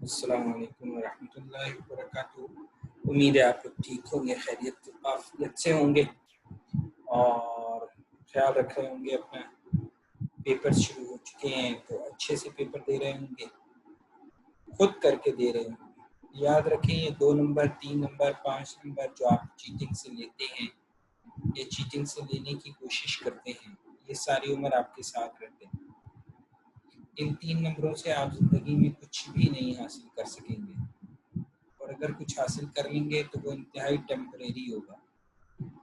अस्सलाम वालेकुम रहमतुल्लाहि व बरकातुहू। उम्मीद है आप लोग ठीक होंगे, खैरियत आफियत से होंगे और ख्याल रख रहे होंगे अपना। पेपर शुरू हो चुके हैं तो अच्छे से पेपर दे रहे होंगे, खुद करके दे रहे होंगे। याद रखें, ये 2 नंबर 3 नंबर 5 नंबर जो आप चीटिंग से लेते हैं या चीटिंग से लेने की कोशिश करते हैं, ये सारी उम्र आपके साथ रहते हैं। इन 3 नंबरों से आप ज़िंदगी में कुछ भी नहीं हासिल कर सकेंगे, और अगर कुछ हासिल कर लेंगे तो वो इंतहाई टेम्परेरी होगा,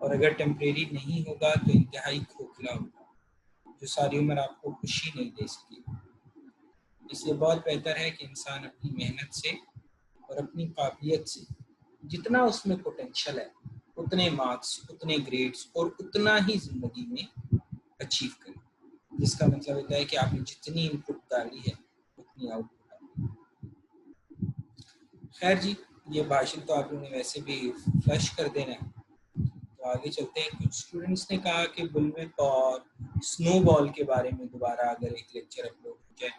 और अगर टेम्परेरी नहीं होगा तो इंतहाई खोखला होगा, जो सारी उम्र आपको खुशी नहीं दे सकेगी। इसलिए बहुत बेहतर है कि इंसान अपनी मेहनत से और अपनी काबिलियत से जितना उसमें पोटेंशियल है उतने मार्क्स, उतने ग्रेड्स और उतना ही ज़िंदगी में अचीव करे, जिसका मतलब होता है कि आपने जितनी इनपुट डाली है उतनी आउटपुट आती है। खैर जी, ये भाषण तो आप लोगों ने वैसे भी फ्लश कर देना है, तो आगे चलते हैं। कुछ स्टूडेंट्स ने कहा कि बुलविप और स्नोबॉल के बारे में दोबारा अगर एक लेक्चर अपलोड हो जाए,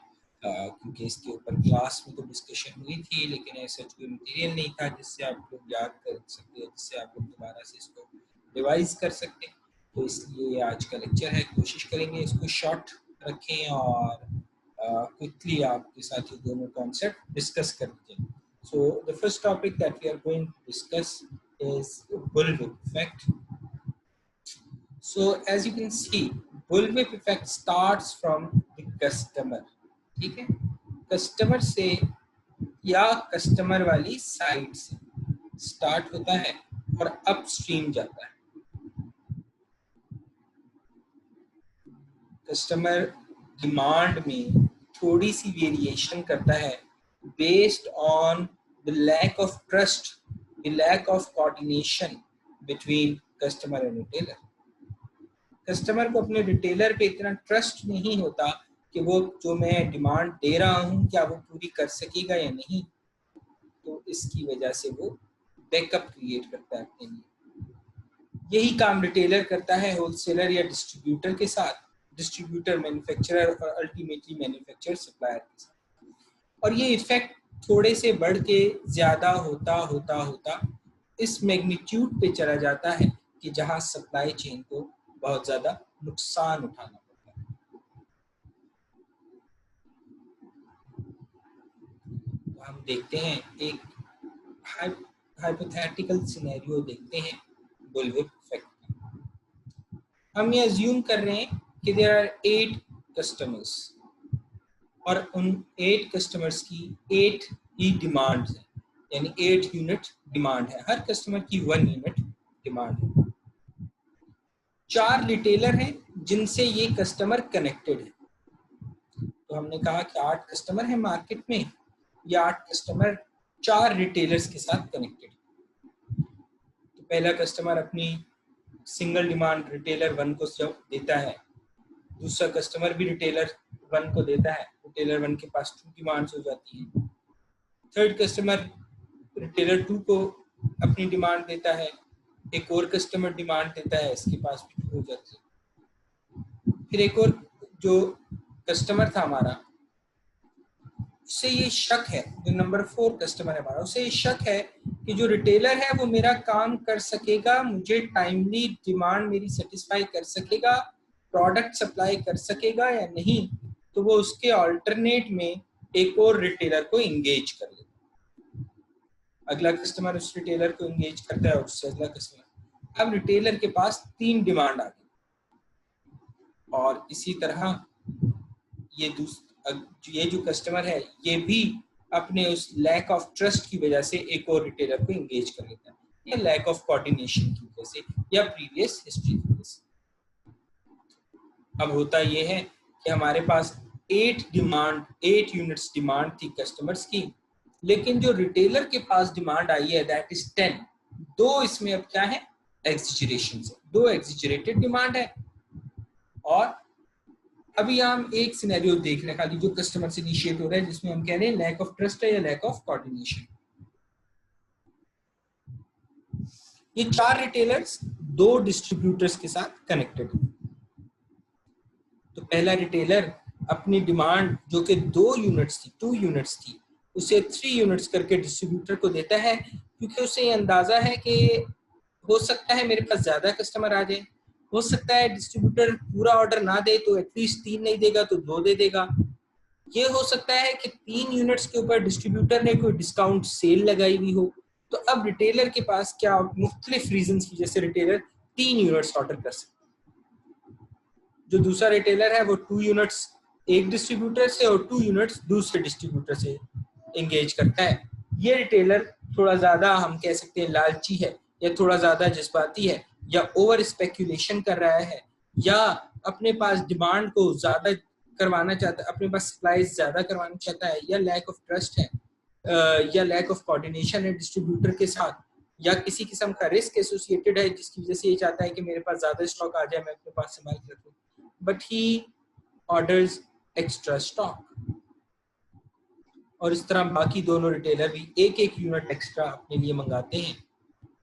क्योंकि इसके ऊपर क्लास में तो डिस्कशन हुई थी लेकिन ऐसा कोई मटेरियल नहीं था जिससे आप लोग याद कर सकते, जिससे आप लोग दोबारा से इसको रिवाइज कर सकते। तो इसलिए आज का लेक्चर है, कोशिश करेंगे इसको शॉर्ट रखें और क्विकली आपके साथ ये दोनों कॉन्सेप्ट डिस्कस कर लीजिए। So the first topic that we are going to discuss is bullwhip effect. So as you can see, bullwhip effect starts from the customer. ठीक है, कस्टमर से या कस्टमर वाली साइड से स्टार्ट होता है और अपस्ट्रीम जाता है। कस्टमर डिमांड में थोड़ी सी वेरिएशन करता है based on the lack of trust, the lack of coordination between customer and retailer. Customer को अपने रिटेलर पे इतना ट्रस्ट नहीं होता कि वो जो मैं डिमांड दे रहा हूँ क्या वो पूरी कर सकेगा या नहीं, तो इसकी वजह से वो बैकअप क्रिएट करता है अपने लिए। यही काम रिटेलर करता है होलसेलर या डिस्ट्रीब्यूटर के साथ, डिस्ट्रीब्यूटर मैन्युफैक्चरर और अल्टीमेटली मैन्युफैक्चरर सप्लायर के साथ। और ये इफेक्ट थोड़े से बढ़ के ज्यादा होता होता होता इस मैग्नीट्यूड पे चला जाता है कि जहां सप्लाई चेन को बहुत ज्यादा नुकसान उठाना पड़ता है। तो हम देखते हैं एक हाइपोथेटिकल सिनेरियो देखते हैं बुलविप इफेक्ट। हम ये अज्यूम कर रहे हैं कि देयर आर 8 कस्टमर्स और उन 8 कस्टमर्स की 8 ही डिमांड है, यानी 8 यूनिट डिमांड है, हर कस्टमर की 1 यूनिट डिमांड है। 4 रिटेलर हैं जिनसे ये कस्टमर कनेक्टेड है। तो हमने कहा कि 8 कस्टमर हैं मार्केट में, ये 8 कस्टमर 4 रिटेलर्स के साथ कनेक्टेड। तो पहला कस्टमर अपनी सिंगल डिमांड रिटेलर 1 को जब देता है, दूसरा कस्टमर भी रिटेलर 1 को देता है, रिटेलर 1 के पास 2 डिमांड्स हो जाती हैं। थर्ड कस्टमर रिटेलर 2 को अपनी डिमांड देता है, एक और कस्टमर डिमांड देता है, इसके पास भी 2 हो जाती है। फिर एक और जो कस्टमर था हमारा, उससे ये शक है, जो नंबर 4 कस्टमर है हमारा, उससे ये शक है कि जो रिटेलर है वो मेरा काम कर सकेगा, मुझे टाइमली डिमांड मेरी सेटिस्फाई कर सकेगा, प्रोडक्ट सप्लाई कर सकेगा या नहीं। तो वो उसके ऑल्टरनेट में एक और रिटेलर को इंगेज कर लेता है। अगला कस्टमर उस रिटेलर को इंगेज करता है और उससे अगला कस्टमर। अब रिटेलर के पास 3 डिमांड आ गई, और इसी तरह ये जो कस्टमर है ये भी अपने उस लैक ऑफ ट्रस्ट की वजह से एक और रिटेलर को इंगेज कर लेता है, या लैक ऑफ कोऑर्डिनेशन की वजह से, या प्रीवियस हिस्ट्री की वजह से। अब होता ये है कि हमारे पास 8 यूनिट्स डिमांड थी कस्टमर्स की, लेकिन जो रिटेलर के पास डिमांड आई है दैट इज 10। 2 इसमें अब क्या है, एग्जिजरेशन है, 2 एग्जिजरेटेड डिमांड है। और अभी हम एक सिनेरियो देख रहे हैं खाली जो कस्टमर से इनिशिएट हो रहा है, जिसमें हम कह रहे हैं लैक ऑफ ट्रस्ट है या लैक ऑफ कोऑर्डिनेशन। ये 4 रिटेलर्स 2 डिस्ट्रीब्यूटर्स के साथ कनेक्टेड है। तो पहला रिटेलर अपनी डिमांड जो कि 2 यूनिट्स थी उसे 3 यूनिट्स करके डिस्ट्रीब्यूटर को देता है, क्योंकि उसे ये अंदाजा है कि हो सकता है मेरे पास ज्यादा कस्टमर आ जाए, हो सकता है डिस्ट्रीब्यूटर पूरा ऑर्डर ना दे तो एटलीस्ट 3 नहीं देगा तो 2 दे देगा। ये हो सकता है कि 3 यूनिट्स के ऊपर डिस्ट्रीब्यूटर ने कोई डिस्काउंट सेल लगाई हुई हो, तो अब रिटेलर के पास क्या मुख्तलिफ रीजंस की वजह से रिटेलर 3 यूनिट्स ऑर्डर कर सकता है। जो दूसरा रिटेलर है वो 2 यूनिट्स एक डिस्ट्रीब्यूटर से और 2 यूनिट्स दूसरे डिस्ट्रीब्यूटर से एंगेज करता है। ये रिटेलर थोड़ा ज्यादा हम कह सकते हैं लालची है, या थोड़ा ज्यादा जज्बाती है, या ओवर स्पेक्यूलेशन कर रहा है, या अपने पास डिमांड को ज्यादा करवाना चाहता है, अपने पास सप्लाईज ज्यादा करवाना चाहता है, या लैक ऑफ ट्रस्ट है, या लैक ऑफ कोऑर्डिनेशन है डिस्ट्रीब्यूटर के साथ, या किसी किस्म का रिस्क एसोसिएटेड है जिसकी वजह से ये चाहता है कि मेरे पास ज्यादा स्टॉक आ जाए, मैं अपने पास संभाल के रखूं, but he orders extra stock. और इस तरह बाकी दोनों रिटेलर भी एक एक यूनिट एक्स्ट्रा अपने लिए मंगाते हैं,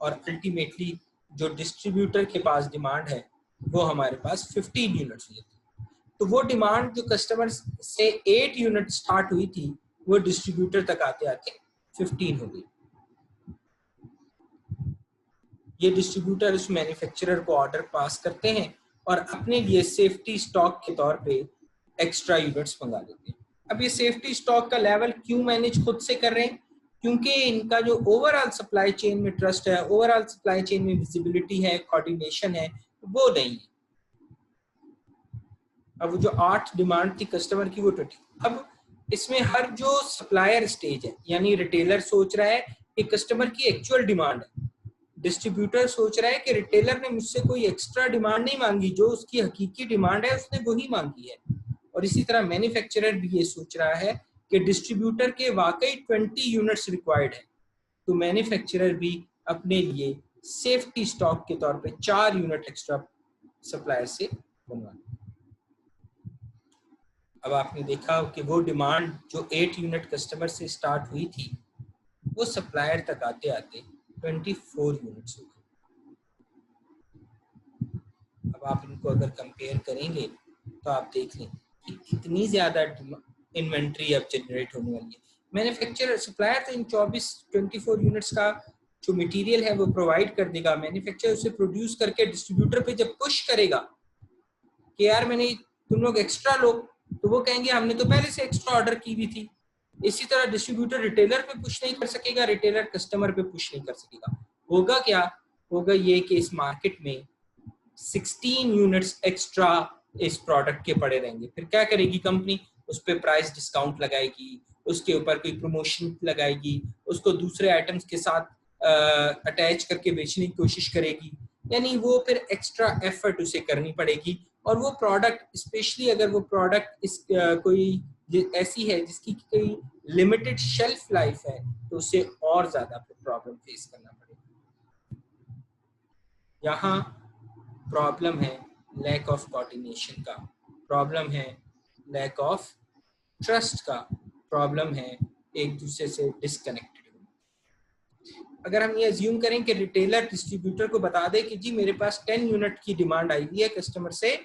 और अल्टीमेटली जो डिस्ट्रीब्यूटर के पास डिमांड है वो हमारे पास 15 यूनिट्स होती है। तो वो डिमांड जो कस्टमर से 8 यूनिट स्टार्ट हुई थी वो डिस्ट्रीब्यूटर तक आते आते 15 हो गई। ये डिस्ट्रीब्यूटर उस मैन्युफैक्चरर को ऑर्डर पास करते हैं और अपने लिए सेफ्टी स्टॉक के तौर पे एक्स्ट्रा यूनिट्स मंगा लेते हैं। अब ये सेफ्टी स्टॉक का लेवल क्यों मैनेज खुद से कर रहे हैं? क्योंकि इनका जो ओवरऑल सप्लाई चेन में ट्रस्ट है, ओवरऑल सप्लाई चेन में विजिबिलिटी है, कोऑर्डिनेशन है, वो नहीं है। अब जो 8 डिमांड थी कस्टमर की वो 20। अब इसमें हर जो सप्लायर स्टेज है, यानी रिटेलर सोच रहा है कि कस्टमर की एक्चुअल डिमांड है, डिस्ट्रीब्यूटर सोच रहा है कि रिटेलर ने मुझसे कोई एक्स्ट्रा डिमांड नहीं मांगी, जो उसकी हकीकी डिमांड है उसने वही मांगी है। और इसी तरह मैन्युफैक्चरर भी ये सोच रहा है कि डिस्ट्रीब्यूटर के वाकई 20 यूनिट्स रिक्वायर्ड है, तो मैन्युफैक्चरर भी अपने लिए सेफ्टी स्टॉक के तौर पे 4 यूनिट एक्स्ट्रा सप्लायर से बनवा। अब आपने देखा कि वो डिमांड जो 8 यूनिट कस्टमर से स्टार्ट हुई थी वो सप्लायर तक आते आते 24 यूनिट्स हो गई। अब आप इनको अगर कंपेयर करेंगे तो आप देख लें कि कितनी ज्यादा इन्वेंट्री अब जनरेट होने वाली है। मैन्युफैक्चरर सप्लायर तो इन 24 यूनिट्स का जो मटेरियल है वो प्रोवाइड कर देगा, मैन्युफैक्चरर उसे प्रोड्यूस करके डिस्ट्रीब्यूटर पे जब पुश करेगा कि यार मैंने तुम लोग एक्स्ट्रा लो, तो वो कहेंगे हमने तो पहले से एक्स्ट्रा ऑर्डर की हुई थी। इसी तरह डिस्ट्रीब्यूटर रिटेलर पे पुश नहीं कर सकेगा, रिटेलर कस्टमर पे पुश नहीं कर सकेगा। होगा क्या? होगा ये कि इस मार्केट में 16 यूनिट्स एक्स्ट्रा इस प्रोडक्ट के पड़े रहेंगे। फिर क्या करेगी कंपनी? उस पर प्राइस डिस्काउंट लगाएगी, उसके ऊपर कोई प्रमोशन लगाएगी, उसको दूसरे आइटम्स के साथ अटैच करके बेचने की कोशिश करेगी, यानी वो फिर एक्स्ट्रा एफर्ट उसे करनी पड़ेगी। और वो प्रोडक्ट, स्पेशली अगर वो प्रोडक्ट इस कोई ऐसी है जिसकी कोई लिमिटेड शेल्फ लाइफ है, तो उसे और ज्यादा प्रॉब्लम फेस करना पड़ेगा। यहाँ प्रॉब्लम है लैक ऑफ कोऑर्डिनेशन का, प्रॉब्लम है लैक ऑफ ट्रस्ट का, प्रॉब्लम है एक दूसरे से डिस्कनेक्टेड। अगर हम ये अज्यूम करें कि रिटेलर डिस्ट्रीब्यूटर को बता दे कि जी मेरे पास 10 यूनिट की डिमांड आई हुई है कस्टमर से,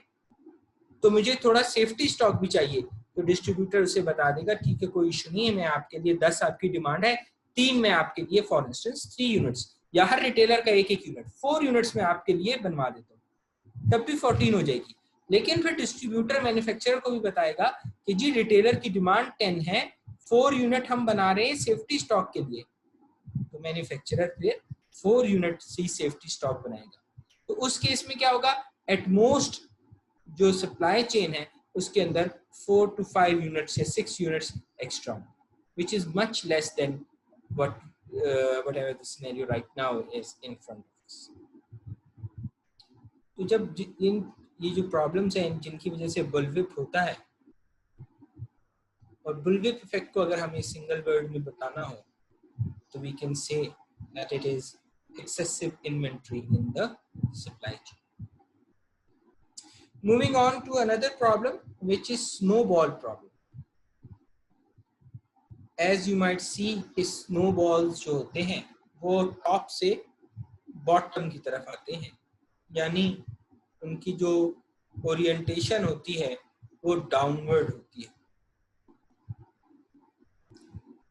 तो मुझे थोड़ा सेफ्टी स्टॉक भी चाहिए, तो डिस्ट्रीब्यूटर उसे बता देगा ठीक है कोई इशू नहीं है, मैं आपके लिए 10 आपकी डिमांड है, 3 मैं आपके लिए फॉर इंस्टेंस 3 यूनिट्स, या हर रिटेलर का एक एक यूनिट 4 यूनिट्स में आपके लिए बनवा देता हूँ, तब भी 14 हो जाएगी। लेकिन फिर डिस्ट्रीब्यूटर मैन्युफैक्चरर को भी बताएगा कि जी रिटेलर की डिमांड 10 है, 4 यूनिट हम बना रहे हैं सेफ्टी स्टॉक के लिए, तो मैन्युफैक्चरर फिर 4 यूनिट से सेफ्टी स्टॉक बनाएगा। तो उस केस में क्या होगा? एट मोस्ट जो सप्लाई चेन है उसके अंदर 4 to 5 यूनिट्स या 6 units extra, which is much less than whatever the scenario right now is in front of us. तो जब ये जो प्रॉब्लम्स हैं जिनकी वजह से बुलविप होता है, और बुलविप इफेक्ट को अगर हमें सिंगल वर्ड में बताना हो तो we can say that it is excessive inventory in the supply chain. Moving on to another problem, which is snowball problem. As you might see, snowballs जो होते हैं वो टॉप से बॉटम की तरफ आते हैं, यानी उनकी जो ओरिएंटेशन होती है वो डाउनवर्ड होती है।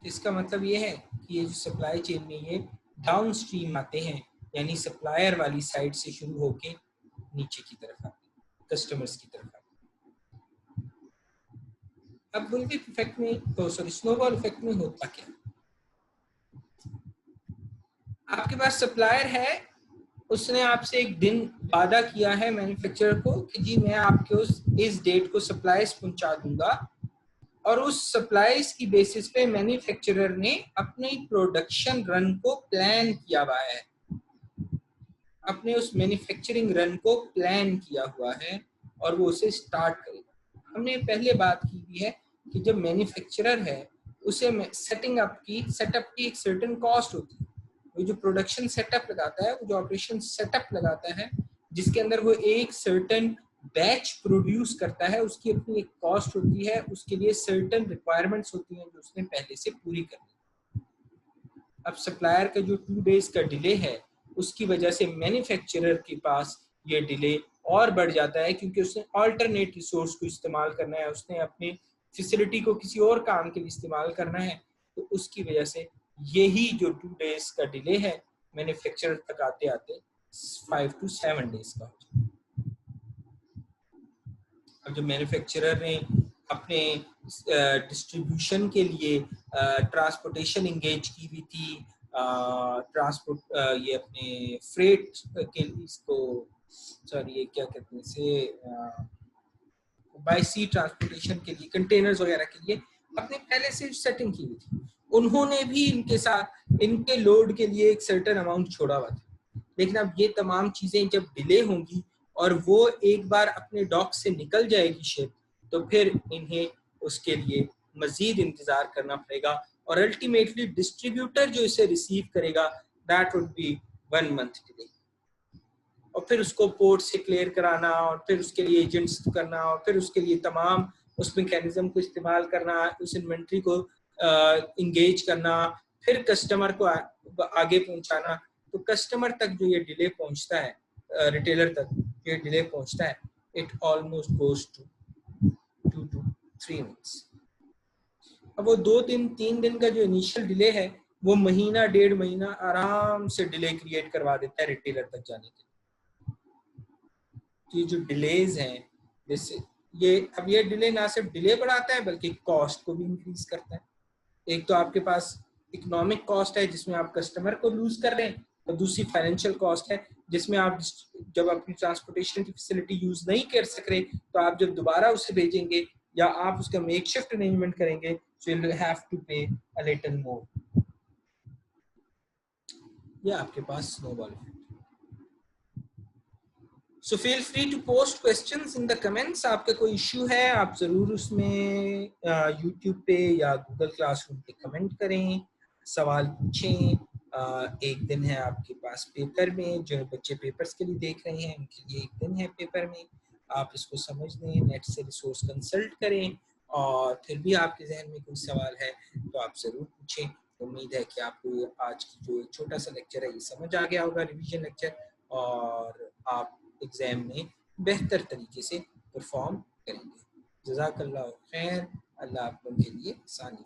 इसका मतलब ये है कि ये जो सप्लाई चेन में ये डाउन स्ट्रीम आते हैं, यानी सप्लायर वाली साइड से शुरू होके नीचे की तरफ आते हैं, कस्टमर्स की तरफ आते हैं। अब बुलविप इफेक्ट में, तो सॉरी स्नोबॉल इफेक्ट में होता क्या, आपके पास सप्लायर है, उसने आपसे एक दिन वादा किया है मैन्युफैक्चरर को कि जी मैं आपके इस डेट को सप्लाईज पहुंचा दूंगा, और उस सप्लाईज की बेसिस पे मैन्युफैक्चरर ने अपने प्रोडक्शन रन को प्लान किया हुआ है, अपने उस मैन्युफैक्चरिंग रन को प्लान किया हुआ है और वो उसे स्टार्ट करेगा। हमने पहले बात की भी है कि जब मैन्युफैक्चरर है उसे सेटअप की एक सर्टेन कॉस्ट होती है। वो जो प्रोडक्शन सेटअप लगाता है, वो जो ऑपरेशन सेटअप लगाता है, जिसके अंदर वो एक सर्टेन बैच प्रोड्यूस करता है, उसकी अपनी एक कॉस्ट होती है, उसके लिए सर्टेन रिक्वायरमेंट्स होती हैं जो उसने पहले से पूरी करनी। अब सप्लायर का जो 2 डेज का डिले है, उसकी वजह से मैन्युफैक्चरर के पास ये डिले और बढ़ जाता है, क्योंकि उसने अल्टरनेट रिसोर्स को इस्तेमाल करना है, उसने अपनी फैसिलिटी को किसी और काम के लिए इस्तेमाल करना है, तो उसकी वजह से यही जो 2 डेज का डिले है मैन्युफैक्चरर तक आते आते 5 to 7 डेज का हो जाता है। अब जो मैन्युफैक्चरर ने अपने डिस्ट्रीब्यूशन के लिए ट्रांसपोर्टेशन इंगेज की हुई थी, ट्रांसपोर्ट ये अपने फ्रेट के लिए, इसको सॉरी ये क्या कहते हैं इसे, बाय सी ट्रांसपोर्टेशन के लिए, कंटेनर्स वगैरह के लिए अपने पहले से सेटिंग की हुई थी, उन्होंने भी इनके साथ इनके लोड के लिए एक सर्टेन अमाउंट छोड़ा हुआ था। लेकिन अब ये तमाम चीजें जब डिले होंगी और वो एक बार अपने डॉक से निकल जाएगी शिप, तो फिर इन्हें उसके लिए मजीद इंतजार करना पड़ेगा, और अल्टीमेटली डिस्ट्रीब्यूटर जो इसे रिसीव करेगा that would be 1 month delay, और फिर उसको पोर्ट से क्लियर कराना, और फिर उसके लिए एजेंट्स करना, और फिर उसके लिए तमाम उस मैकेनिज्म को इस्तेमाल करना, उस इन्वेंट्री को इंगेज करना, फिर कस्टमर को आगे पहुंचाना। तो कस्टमर तक जो ये डिले पहुंचता है, रिटेलर तक ये डिले पहुंचता है, it almost goes to 2 to 3 months। अब वो 2-3 दिन का जो इनिशियल डिले है, वो महीना 1.5 महीना आराम से डिले क्रिएट करवा देता है रिटेलर तक जाने के। ये जो डिलेज हैं, जैसे ये अब ये डिले ना सिर्फ डिले बढ़ाता है बल्कि कॉस्ट को भी इंक्रीज करता है। एक तो आपके पास इकोनॉमिक कॉस्ट है जिसमें आप कस्टमर को लूज कर रहे हैं, और दूसरी फाइनेंशियल कॉस्ट है जिसमें आप जब अपनी ट्रांसपोर्टेशन की फैसिलिटी यूज नहीं कर सक रहे, तो आप जब दोबारा उसे भेजेंगे या आप उसका मेकशिफ्ट अरेंजमेंट करेंगे, so you will have to pay a little more. ये आपके पास स्नोबॉल है। So feel free to post questions in the comments. आपका कोई इश्यू है, आप जरूर उसमें यूट्यूब पे या गूगल क्लासरूम पे कमेंट करें, सवाल पूछें। एक दिन है आपके पास पेपर में, जो बच्चे पेपर्स के लिए देख रहे हैं उनके लिए एक दिन है पेपर में, आप इसको समझ लें, नेट से रिसोर्स कंसल्ट करें, और फिर भी आपके जहन में कोई सवाल है तो आप ज़रूर पूछें। उम्मीद है कि आपको आज की जो छोटा सा लेक्चर है ये समझ आ गया होगा, रिवीजन लेक्चर, और आप एग्जाम में बेहतर तरीके से परफॉर्म करेंगे। जज़ाकल्लाह खैर, अल्लाह आप लोगों के लिए आसानी